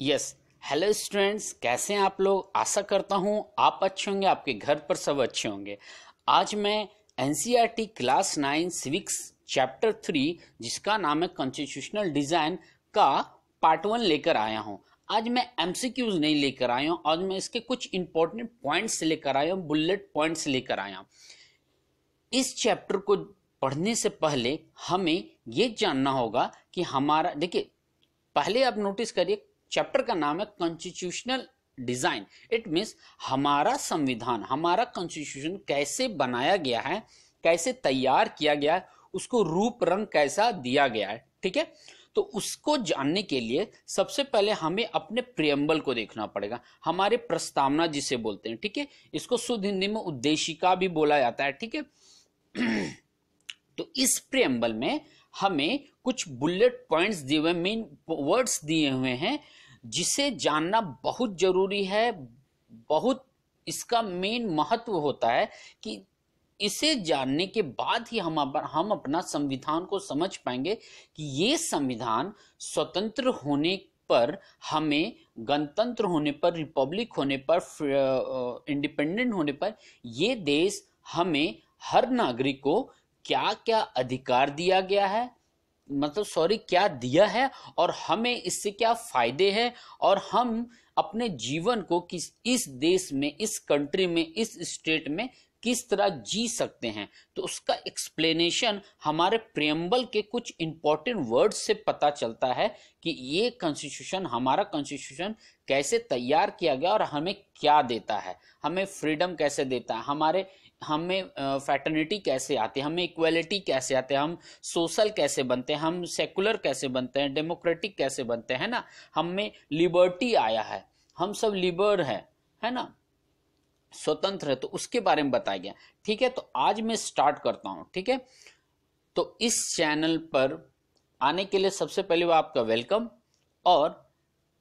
Yes. Hello students, कैसे हैं आप लोग। आशा करता हूं आप अच्छे होंगे, आपके घर पर सब अच्छे होंगे। आज मैं एनसीईआरटी क्लास 9 सिविक्स चैप्टर 3 जिसका नाम है कॉन्स्टिट्यूशनल डिजाइन का पार्ट 1 लेकर आया हूं। आज मैं एमसीक्यूज नहीं लेकर आया हूं, आज मैं इसके कुछ इंपॉर्टेंट पॉइंट्स लेकर आया हूं, बुलेट पॉइंट्स लेकर आया हूं। इस चैप्टर को पढ़ने से पहले हमें यह जानना होगा कि हमारा, देखिए पहले आप नोटिस करिए, चैप्टर का नाम है कॉन्स्टिट्यूशनल डिजाइन। इट मीन्स हमारा संविधान, हमारा कॉन्स्टिट्यूशन कैसे बनाया गया है, कैसे तैयार किया गया है, उसको रूप रंग कैसा दिया गया है। ठीक है, तो उसको जानने के लिए सबसे पहले हमें अपने प्रियम्बल को देखना पड़ेगा, हमारे प्रस्तावना जिसे बोलते हैं। ठीक है, इसको शुद्ध हिंदी में उद्देशिका भी बोला जाता है। ठीक है, तो इस प्रियम्बल में हमें कुछ बुलेट पॉइंट्स दिए हुए, मेन वर्ड्स दिए हुए हैं जिसे जानना बहुत जरूरी है। बहुत इसका मेन महत्व होता है कि इसे जानने के बाद ही हम अपना संविधान को समझ पाएंगे कि ये संविधान स्वतंत्र होने पर, हमें गणतंत्र होने पर, रिपब्लिक होने पर, इंडिपेंडेंट होने पर ये देश हमें हर नागरिक को क्या क्या अधिकार दिया गया है, क्या दिया है, और हमें इससे क्या फायदे हैं, और हम अपने जीवन को किस, इस देश में, इस कंट्री में, इस स्टेट में किस तरह जी सकते हैं। तो उसका एक्सप्लेनेशन हमारे प्रियम्बल के कुछ इंपॉर्टेंट वर्ड्स से पता चलता है कि ये कॉन्स्टिट्यूशन, हमारा कॉन्स्टिट्यूशन कैसे तैयार किया गया और हमें क्या देता है, हमें फ्रीडम कैसे देता है, हमें फैटर्निटी कैसे आती है, हमें इक्वलिटी कैसे आते हैं, हम सोशल कैसे बनते हैं, हम सेकुलर कैसे बनते हैं, डेमोक्रेटिक कैसे बनते हैं ना, हमें लिबर्टी आया है, हम सब लिबर है ना, स्वतंत्र है, तो उसके बारे में बताया गया। ठीक है, तो आज मैं स्टार्ट करता हूं। ठीक है, तो इस चैनल पर आने के लिए सबसे पहले वो आपका वेलकम, और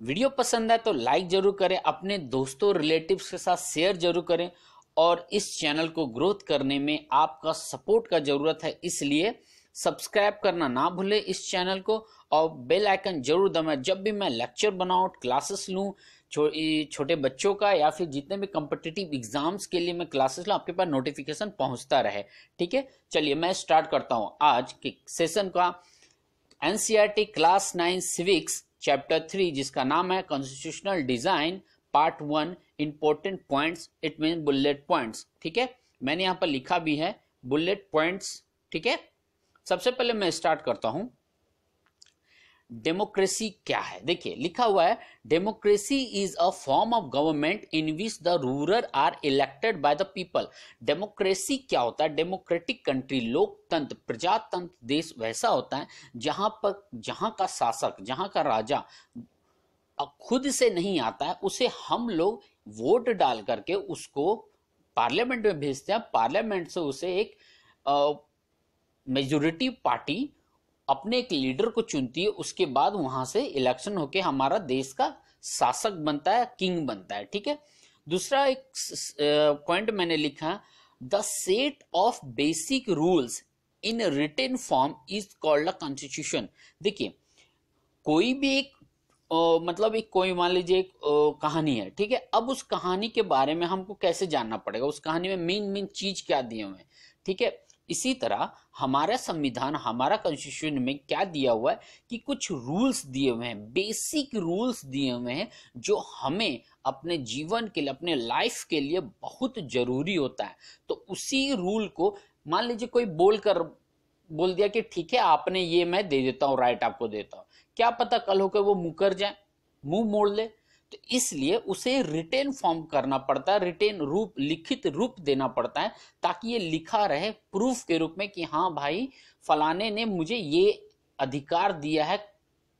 वीडियो पसंद है तो लाइक जरूर करें, अपने दोस्तों रिलेटिव्स के साथ शेयर जरूर करें, और इस चैनल को ग्रोथ करने में आपका सपोर्ट का जरूरत है, इसलिए सब्सक्राइब करना ना भूले इस चैनल को, और बेल आइकन जरूर दबाएं। जब भी मैं लेक्चर बनाऊं, क्लासेस लूं, छोटे बच्चों का या फिर जितने भी कॉम्पिटिटिव एग्जाम्स के लिए मैं क्लासेस लूं, आपके पास नोटिफिकेशन पहुंचता रहे। ठीक है, चलिए मैं स्टार्ट करता हूं आज के सेशन का। एनसीईआरटी क्लास 9 सिविक्स चैप्टर 3 जिसका नाम है constitutional design part 1 important points, it mean bullet points. ठीक है, मैंने यहां पर लिखा भी है बुलेट पॉइंट्स। ठीक है, सबसे पहले मैं स्टार्ट करता हूं, डेमोक्रेसी क्या है। देखिए लिखा हुआ है, democracy is a form of government in which the ruler are elected by the people. Democracy क्या होता है? डेमोक्रेटिक कंट्री, लोकतंत्र, प्रजातंत्र देश वैसा होता है जहां का शासक, जहां का राजा खुद से नहीं आता है, उसे हम लोग वोट डाल करके उसको पार्लियामेंट में भेजते हैं। पार्लियामेंट से उसे एक मेजोरिटी पार्टी अपने एक लीडर को चुनती है, उसके बाद वहां से इलेक्शन होके हमारा देश का शासक बनता है, किंग बनता है। ठीक है, दूसरा एक पॉइंट मैंने लिखा, the set of basic rules in written form is called a constitution. देखिए कोई भी एक एक कोई मान लीजिए एक कहानी है। ठीक है, अब उस कहानी के बारे में हमको कैसे जानना पड़ेगा, उस कहानी में मेन चीज क्या दिए हुए हैं। ठीक है, इसी तरह हमारा संविधान, हमारा कॉन्स्टिट्यूशन में क्या दिया हुआ है कि कुछ रूल्स दिए हुए हैं, बेसिक रूल्स दिए हुए हैं जो हमें अपने जीवन के लिए, अपने लाइफ के लिए बहुत जरूरी होता है। तो उसी रूल को मान लीजिए कोई बोल दिया कि ठीक है आपने ये, मैं दे देता हूं, राइट आपको देता हूं, क्या पता कल होकर वो मुकर जाए, मुंह मोड़ ले, तो इसलिए उसे रिटेन फॉर्म करना पड़ता है, रिटेन रूप, लिखित रूप देना पड़ता है, ताकि ये लिखा रहे प्रूफ के रूप में कि हाँ भाई फलाने ने मुझे ये अधिकार दिया है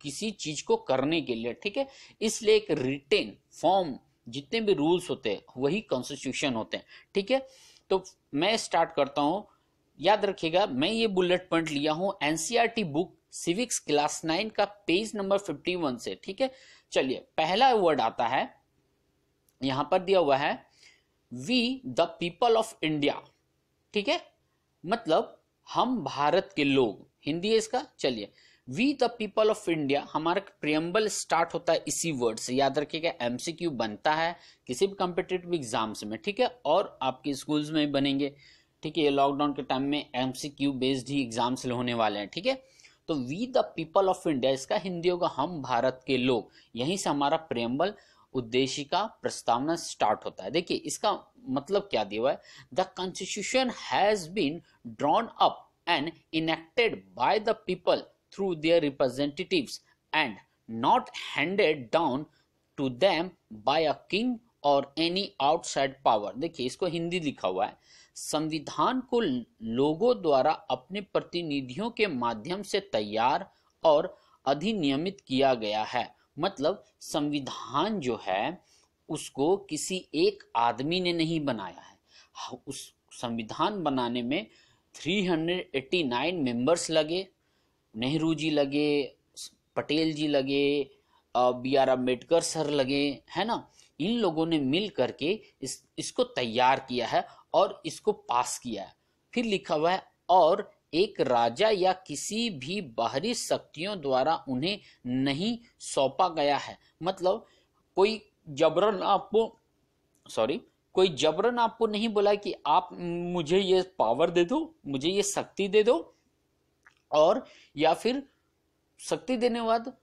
किसी चीज को करने के लिए। ठीक है, इसलिए एक रिटेन फॉर्म, जितने भी रूल्स होते हैं वही कॉन्स्टिट्यूशन होते हैं। ठीक है, तो मैं स्टार्ट करता हूं। याद रखिएगा, मैं ये बुलेट पॉइंट लिया हूं एनसीईआरटी बुक सिविक्स क्लास 9 का पेज नंबर 51 से। ठीक है, चलिए पहला वर्ड आता है, यहां पर दिया हुआ है we the people of India. ठीक है, मतलब हम भारत के लोग, हिंदी है इसका। चलिए, we the people of India, हमारा प्रियम्बल स्टार्ट होता है इसी वर्ड से, याद रखिएगा। एमसीक्यू बनता है किसी भी कॉम्पिटिटिव एग्जाम्स में, ठीक है, और आपके स्कूल्स में भी बनेंगे, ठीक है। ये लॉकडाउन के टाइम में एमसीक्यू बेस्ड ही एग्जाम्स होने वाले हैं, ठीक है। तो we the people of India, इसका हिंदी होगा हम भारत के लोग। यहीं से हमारा प्रियम्बल उद्देशिका प्रस्तावना स्टार्ट होता है। देखिए इसका मतलब क्या दिया हुआ है, the constitution has been drawn up and enacted by the people through their representatives and not handed down to them by a king or any outside power। देखिए इसको हिंदी लिखा हुआ है, संविधान को लोगों द्वारा अपने प्रतिनिधियों के माध्यम से तैयार और अधिनियमित किया गया है। मतलब संविधान जो है उसको किसी एक आदमी ने नहीं बनाया है। उस संविधान बनाने में 389 मेंबर्स लगे, नेहरू जी लगे, पटेल जी लगे, बी आर अम्बेडकर सर लगे, है ना। इन लोगों ने मिल करके इसको तैयार किया है और इसको पास किया है। फिर लिखा हुआ है और एक राजा या किसी भी बाहरी शक्तियों द्वारा उन्हें नहीं सौंपा गया है। मतलब कोई जबरन आपको कोई जबरन आपको नहीं बोला कि आप मुझे ये पावर दे दो, मुझे ये शक्ति दे दो, और या फिर शक्ति देने के बाद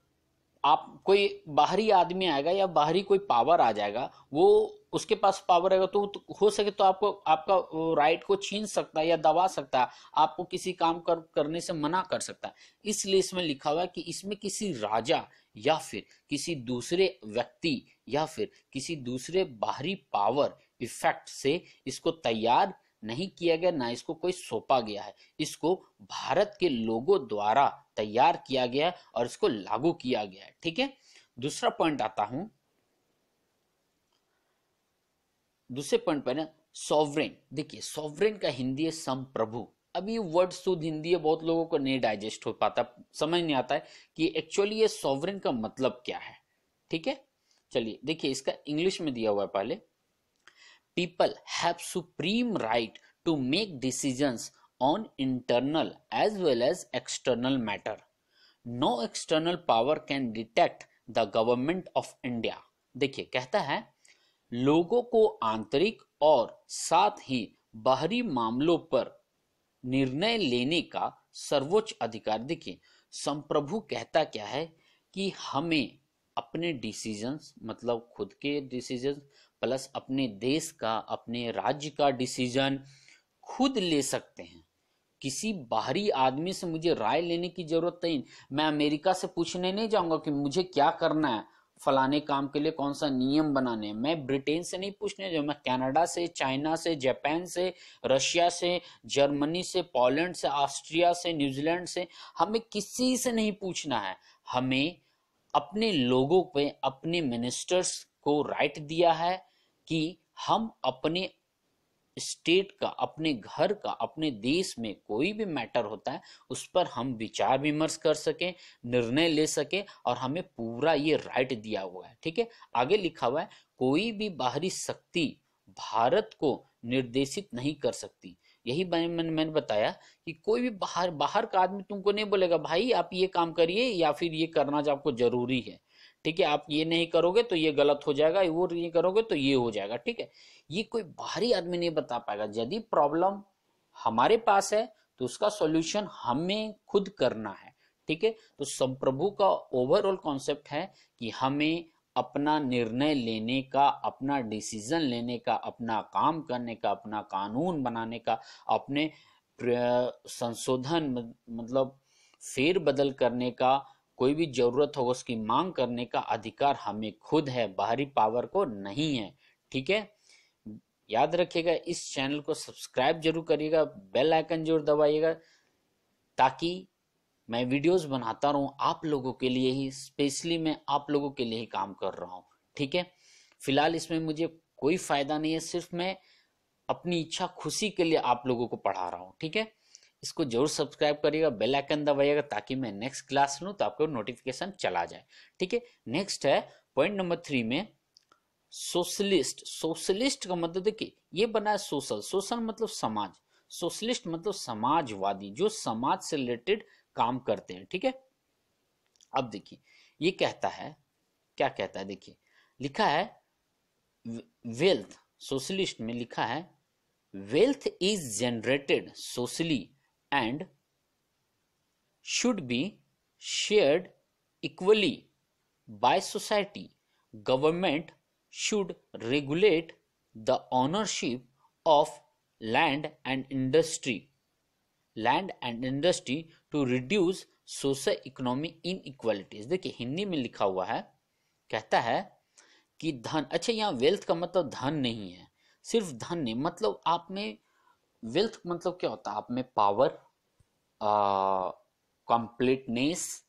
आप कोई बाहरी आदमी आएगा या बाहरी कोई पावर आ जाएगा, वो उसके पास पावर आएगा तो हो सके तो आपको आपका राइट को छीन सकता है या दबा सकता है, आपको किसी काम करने से मना कर सकता है। इसलिए इसमें लिखा हुआ है कि इसमें किसी राजा या फिर किसी दूसरे व्यक्ति या फिर किसी दूसरे बाहरी पावर इफेक्ट से इसको तैयार नहीं किया गया, ना इसको कोई सौंपा गया है। इसको भारत के लोगों द्वारा तैयार किया गया है और इसको लागू किया गया है, ठीक है। दूसरा पॉइंट आता हूं, दूसरे पॉइंट पर ना सॉवरेन। देखिए सॉवरेन का हिंदी है संप्रभु। अब ये वर्ड शुद्ध हिंदी है, बहुत लोगों को नहीं डाइजेस्ट हो पाता, समझ नहीं आता है कि एक्चुअली ये सॉवरेन का मतलब क्या है, ठीक है। चलिए देखिए इसका इंग्लिश में दिया हुआ है पहले, people have supreme right to make decisions on internal as well as external matter. No external power can detect the government of India। देखिए कहता है लोगों को आंतरिक और साथ ही बाहरी मामलों पर निर्णय लेने का सर्वोच्च अधिकार। देखिए संप्रभु कहता क्या है कि हमें अपने डिसीजंस, मतलब खुद के डिसीजंस प्लस अपने देश का, अपने राज्य का डिसीजन खुद ले सकते हैं। किसी बाहरी आदमी से मुझे राय लेने की जरूरत नहीं। मैं अमेरिका से पूछने नहीं जाऊंगा कि मुझे क्या करना है, फलाने काम के लिए कौन सा नियम बनाने हैं। मैं ब्रिटेन से नहीं पूछने जाऊंगा, मैं कनाडा से, चाइना से, जापान से, रशिया से, जर्मनी से, पोलैंड से, ऑस्ट्रिया से, न्यूजीलैंड से, हमें किसी से नहीं पूछना है। हमें अपने लोगों पे, अपने मिनिस्टर्स को राइट दिया है कि हम अपने स्टेट का, अपने घर का, अपने देश में कोई भी मैटर होता है उस पर हम विचार विमर्श कर सकें, निर्णय ले सके, और हमें पूरा ये राइट दिया हुआ है, ठीक है। आगे लिखा हुआ है कोई भी बाहरी शक्ति भारत को निर्देशित नहीं कर सकती। यही मैंने बताया कि कोई भी बाहर का आदमी तुमको नहीं बोलेगा भाई आप ये काम करिए या फिर ये करना जो आपको जरूरी है, ठीक है, आप ये नहीं करोगे तो ये गलत हो जाएगा, वो नहीं करोगे तो ये हो जाएगा, ठीक है। ये कोई बाहरी आदमी नहीं बता पाएगा। यदि प्रॉब्लम हमारे पास है तो उसका सॉल्यूशन हमें खुद करना है, ठीक है। तो संप्रभु का ओवरऑल कॉन्सेप्ट है कि हमें अपना निर्णय लेने का, अपना डिसीजन लेने का, अपना काम करने का, अपना कानून बनाने का, अपने संशोधन मतलब फेर बदल करने का, कोई भी जरूरत हो उसकी मांग करने का अधिकार हमें खुद है, बाहरी पावर को नहीं है, ठीक है। याद रखिएगा, इस चैनल को सब्सक्राइब जरूर करिएगा, बेल आइकन जरूर दबाइएगा, ताकि मैं वीडियोस बनाता रहूं आप लोगों के लिए ही, स्पेशली मैं आप लोगों के लिए ही काम कर रहा हूं, ठीक है। फिलहाल इसमें मुझे कोई फायदा नहीं है, सिर्फ मैं अपनी इच्छा खुशी के लिए आप लोगों को पढ़ा रहा हूं, ठीक है। इसको जरूर सब्सक्राइब करिएगा, बेल आइकन दबाइएगा, ताकि मैं नेक्स्ट क्लास लूं तो आपको नोटिफिकेशन चला जाए, ठीक है। नेक्स्ट है पॉइंट नंबर 3 में सोशलिस्ट। सोशलिस्ट का मतलब देखिए ये बना है सोशल, सोशल मतलब समाज, सोशलिस्ट मतलब समाजवादी, जो समाज से रिलेटेड काम करते हैं, ठीक है। अब देखिए ये कहता है, क्या कहता है, देखिए लिखा है वेल्थ, सोशलिस्ट में लिखा है wealth is generated socially and should be shared equally by society. Government should regulate the ownership of land and industry to reduce social economic inequalities. देखिए हिंदी में लिखा हुआ है, कहता है कि धन, अच्छा यहाँ वेल्थ का मतलब धन नहीं है, सिर्फ धन नहीं, मतलब आप में वेल्थ मतलब क्या होता है, आप में पावर, कंप्लीटनेस,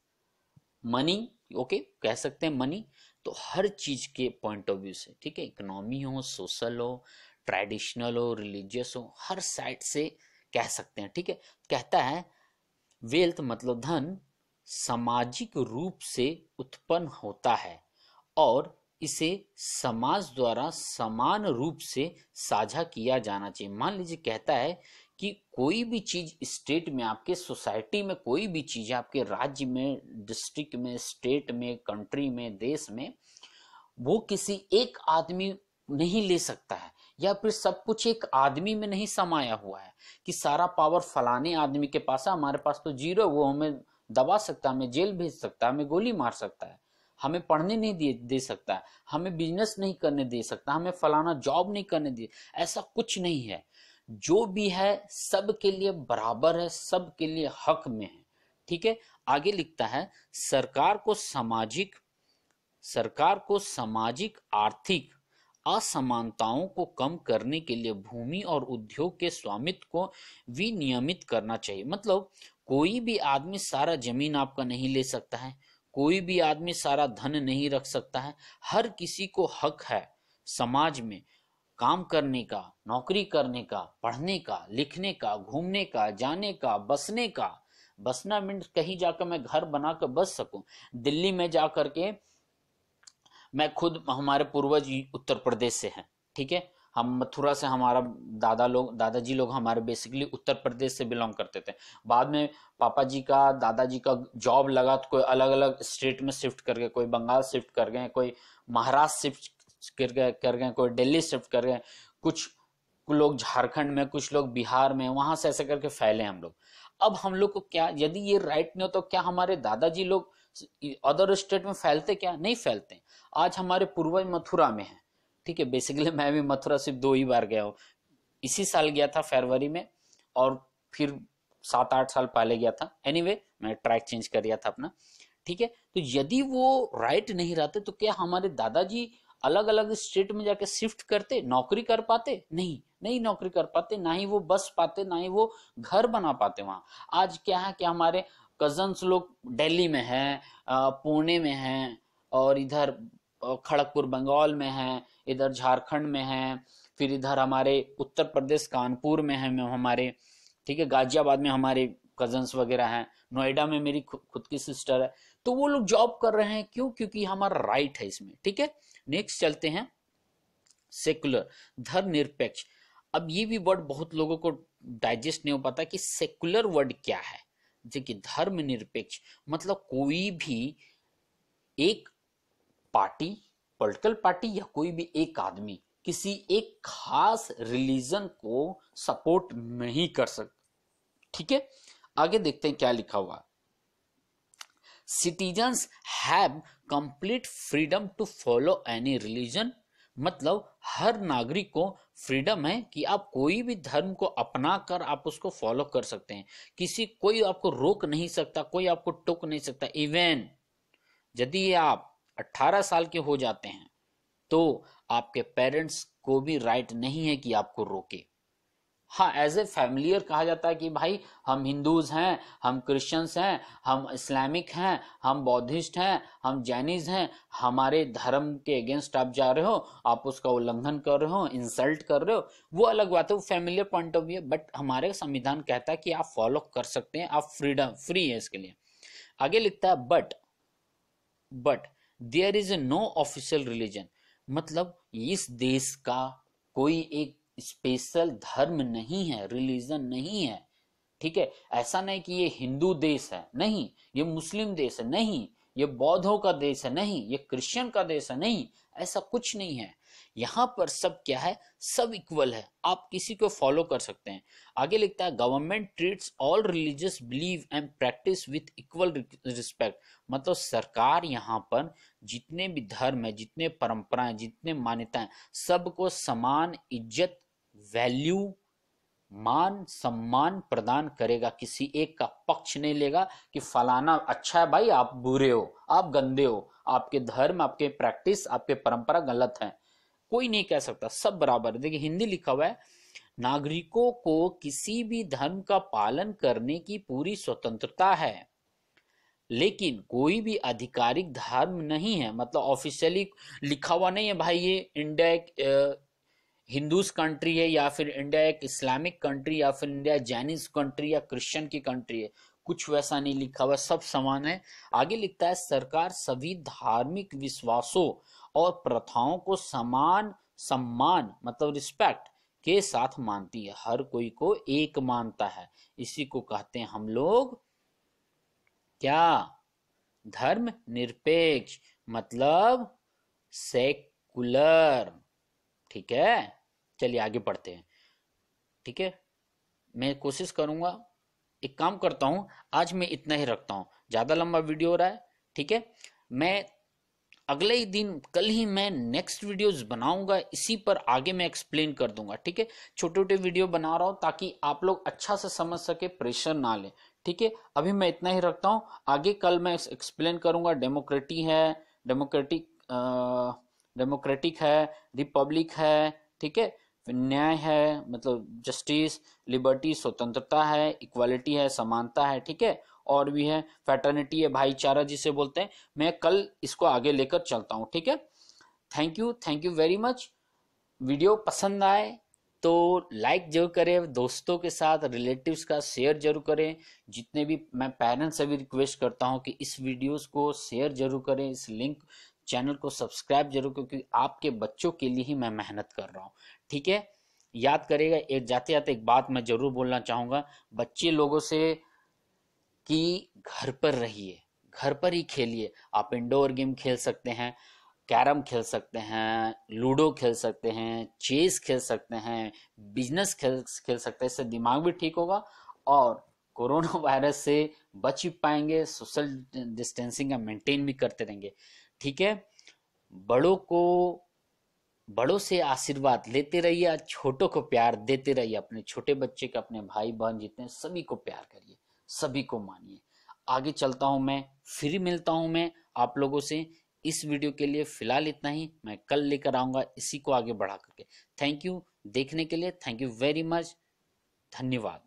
मनी, ओके कह सकते हैं मनी। तो हर चीज के पॉइंट ऑफ व्यू से, ठीक है, इकोनॉमी हो, सोशल हो, ट्रेडिशनल हो, रिलीजियस हो, हर साइड से कह सकते हैं, ठीक है। कहता है वेल्थ मतलब धन सामाजिक रूप से उत्पन्न होता है और इसे समाज द्वारा समान रूप से साझा किया जाना चाहिए। मान लीजिए कहता है कि कोई भी चीज स्टेट में, आपके सोसाइटी में कोई भी चीज, आपके राज्य में, डिस्ट्रिक्ट में, स्टेट में, कंट्री में, देश में, वो किसी एक आदमी नहीं ले सकता है, या फिर सब कुछ एक आदमी में नहीं समाया हुआ है कि सारा पावर फलाने आदमी के पास है, हमारे पास तो जीरो, वो हमें दबा सकता है, हमें जेल भेज सकता है, हमें गोली मार सकता है, हमें पढ़ने नहीं दे सकता है, हमें बिजनेस नहीं करने दे सकता, हमें फलाना जॉब नहीं करने दे, ऐसा कुछ नहीं है। जो भी है सब के लिए बराबर है, सब के लिए हक में है, ठीक है। आगे लिखता है सरकार को सामाजिक आर्थिक असमानताओं को कम करने के लिए भूमि और उद्योग के स्वामित्व को विनियमित करना चाहिए। मतलब कोई भी आदमी सारा जमीन आपका नहीं ले सकता है, कोई भी आदमी सारा धन नहीं रख सकता है, हर किसी को हक है समाज में काम करने का, नौकरी करने का, पढ़ने का, लिखने का, घूमने का, जाने का, बसने का। बसना मीन्स कहीं जाकर मैं घर बनाकर बस सकूं। दिल्ली में जाकर के मैं खुद, हमारे पूर्वज उत्तर प्रदेश से हैं, ठीक है, हम मथुरा से, हमारा दादाजी लोग हमारे बेसिकली उत्तर प्रदेश से बिलोंग करते थे। बाद में पापा जी का, दादाजी का जॉब लगा तो कोई अलग अलग स्टेट में शिफ्ट कर गए, कोई बंगाल शिफ्ट कर गए, कोई महाराष्ट्र शिफ्ट कर गए, कोई दिल्ली शिफ्ट कर गए, कुछ लोग झारखंड में, कुछ लोग बिहार में, वहां से ऐसे करके फैले हम लोग। अब हम लोग को क्या, यदि ये राइट नहीं हो तो क्या हमारे दादाजी लोग अदर स्टेट में फैलते? क्या नहीं फैलते। आज हमारे पूर्वज मथुरा में है, ठीक है, बेसिकली मैं भी मथुरा सिर्फ 2 ही बार गया हूँ, इसी साल गया था फरवरी में, और फिर 7-8 साल पहले गया था। एनीवे मैं ट्रैक चेंज कर दिया था अपना, ठीक है। तो यदि वो राइट नहीं रहते तो क्या हमारे दादाजी अलग अलग स्टेट में जाके शिफ्ट करते, नौकरी कर पाते? नहीं नौकरी कर पाते, ना ही वो बस पाते, ना ही वो घर बना पाते वहां। आज क्या है कि हमारे कजन्स लोग दिल्ली में हैं, पुणे में हैं, और इधर खड़गपुर बंगाल में हैं, इधर झारखंड में हैं, फिर इधर हमारे उत्तर प्रदेश कानपुर में है हमारे, ठीक है, गाजियाबाद में हमारे कजन्स वगैरह हैं, नोएडा में मेरी खुद की सिस्टर है। तो वो लोग जॉब कर रहे हैं, क्यों? क्योंकि हमारा राइट है इसमें, ठीक है। नेक्स्ट चलते हैं, सेकुलर, धर्मनिरपेक्ष। अब ये भी वर्ड बहुत लोगों को डाइजेस्ट नहीं हो पाता कि सेकुलर वर्ड क्या है। देखिए धर्मनिरपेक्ष मतलब कोई भी एक पार्टी, पॉलिटिकल पार्टी, या कोई भी एक आदमी किसी एक खास रिलीजन को सपोर्ट नहीं कर सकता, ठीक है। आगे देखते हैं क्या लिखा हुआ। Citizens have complete freedom to follow any religion, मतलब हर नागरिक को फ्रीडम है कि आप कोई भी धर्म को अपना कर आप उसको फॉलो कर सकते हैं। कोई आपको रोक नहीं सकता, कोई आपको टोक नहीं सकता। इवन यदि आप 18 साल के हो जाते हैं तो आपके पेरेंट्स को भी राइट नहीं है कि आपको रोके। हाँ, एज ए फैमिलियर कहा जाता है कि भाई हम हिंदूज हैं, हम क्रिश्चियंस हैं, हम इस्लामिक हैं, हम बौद्धिस्ट हैं, हम जैनिज हैं, हमारे धर्म के अगेंस्ट आप जा रहे हो, आप उसका उल्लंघन कर रहे हो, इंसल्ट कर रहे हो, वो अलग बात है, वो फैमिलियर पॉइंट ऑफ व्यू है। बट हमारे संविधान कहता है कि आप फॉलो कर सकते हैं, आप फ्री है इसके लिए। आगे लिखता है but there is no official religion, मतलब इस देश का कोई एक स्पेशल धर्म नहीं है, रिलीजन नहीं है, ठीक है। ऐसा नहीं कि ये हिंदू देश है, नहीं, ये मुस्लिम देश है, नहीं, ये बौद्धों का देश है नहीं, ये क्रिश्चियन का देश है नहीं, ऐसा कुछ नहीं है। यहाँ पर सब क्या है, सब इक्वल है, आप किसी को फॉलो कर सकते हैं। आगे लिखता है government treats all religious believe and practice with equal respect. मतलब सरकार यहाँ पर जितने भी धर्म है, जितने परंपराएं, जितने मान्यताएं, सबको समान इज्जत, वैल्यू, मान सम्मान प्रदान करेगा। किसी एक का पक्ष नहीं लेगा कि फलाना अच्छा है भाई, आप बुरे हो, आप गंदे हो, आपके धर्म, आपके प्रैक्टिस, आपके परंपरा गलत है, कोई नहीं कह सकता, सब बराबर। देखिए हिंदी लिखा हुआ है, नागरिकों को किसी भी धर्म का पालन करने की पूरी स्वतंत्रता है, लेकिन कोई भी आधिकारिक धर्म नहीं है, मतलब ऑफिशियली लिखा हुआ नहीं है भाई ये इंडिया एक हिंदूज कंट्री है, या फिर इंडिया एक इस्लामिक कंट्री, या फिर इंडिया जैनिस कंट्री या क्रिश्चियन की कंट्री है, कुछ वैसा नहीं लिखा हुआ, सब समान है। आगे लिखता है सरकार सभी धार्मिक विश्वासों और प्रथाओं को समान सम्मान मतलब रिस्पेक्ट के साथ मानती है, हर कोई को एक मानता है। इसी को कहते हैं हम लोग क्या, धर्म निरपेक्ष, मतलब सेकुलर। ठीक है, चलिए आगे बढ़ते हैं। ठीक है, मैं कोशिश करूंगा, एक काम करता हूं, आज मैं इतना ही रखता हूं, ज्यादा लंबा वीडियो हो रहा है। ठीक है, मैं अगले ही दिन, कल ही मैं नेक्स्ट वीडियोस बनाऊंगा, इसी पर आगे मैं एक्सप्लेन कर दूंगा। ठीक है, छोटे छोटे वीडियो बना रहा हूं ताकि आप लोग अच्छा से समझ सके, प्रेशर ना ले। ठीक है, अभी मैं इतना ही रखता हूं, आगे कल मैं एक्सप्लेन करूंगा। डेमोक्रेटिक है, रिपब्लिक है, ठीक है, फिर न्याय है मतलब जस्टिस, लिबर्टी स्वतंत्रता है, इक्वालिटी है समानता है, ठीक है, और भी है फैटर्निटी है भाईचारा जिसे बोलते हैं। मैं कल इसको आगे लेकर चलता हूं। ठीक है, thank you very much. Video पसंद आए तो लाइक जरूर करें, दोस्तों के साथ, रिलेटिव्स का शेयर जरूर करें। जितने भी, मैं पेरेंट्स से भी रिक्वेस्ट करता हूं कि इस वीडियोस को शेयर जरूर करें, इस लिंक चैनल को सब्सक्राइब जरूर, क्योंकि आपके बच्चों के लिए ही मैं मेहनत कर रहा हूँ। ठीक है, याद करेगा, एक जाते जाते एक बात मैं जरूर बोलना चाहूंगा बच्चे लोगों से कि घर पर रहिए, घर पर ही खेलिए। आप इंडोर गेम खेल सकते हैं, कैरम खेल सकते हैं, लूडो खेल सकते हैं, चेस खेल सकते हैं, बिजनेस खेल सकते हैं। इससे दिमाग भी ठीक होगा और कोरोना वायरस से बच भी पाएंगे, सोशल डिस्टेंसिंग का मेंटेन भी करते रहेंगे। ठीक है, बड़ों को, बड़ों से आशीर्वाद लेते रहिए और छोटों को प्यार देते रहिए। अपने छोटे बच्चे का, अपने भाई बहन जितने सभी को प्यार करिए, सभी को मानिए। आगे चलता हूं मैं, फिर मिलता हूं मैं आप लोगों से। इस वीडियो के लिए फिलहाल इतना ही, मैं कल लेकर आऊंगा इसी को आगे बढ़ा करके। थैंक यू देखने के लिए, थैंक यू वेरी मच, धन्यवाद।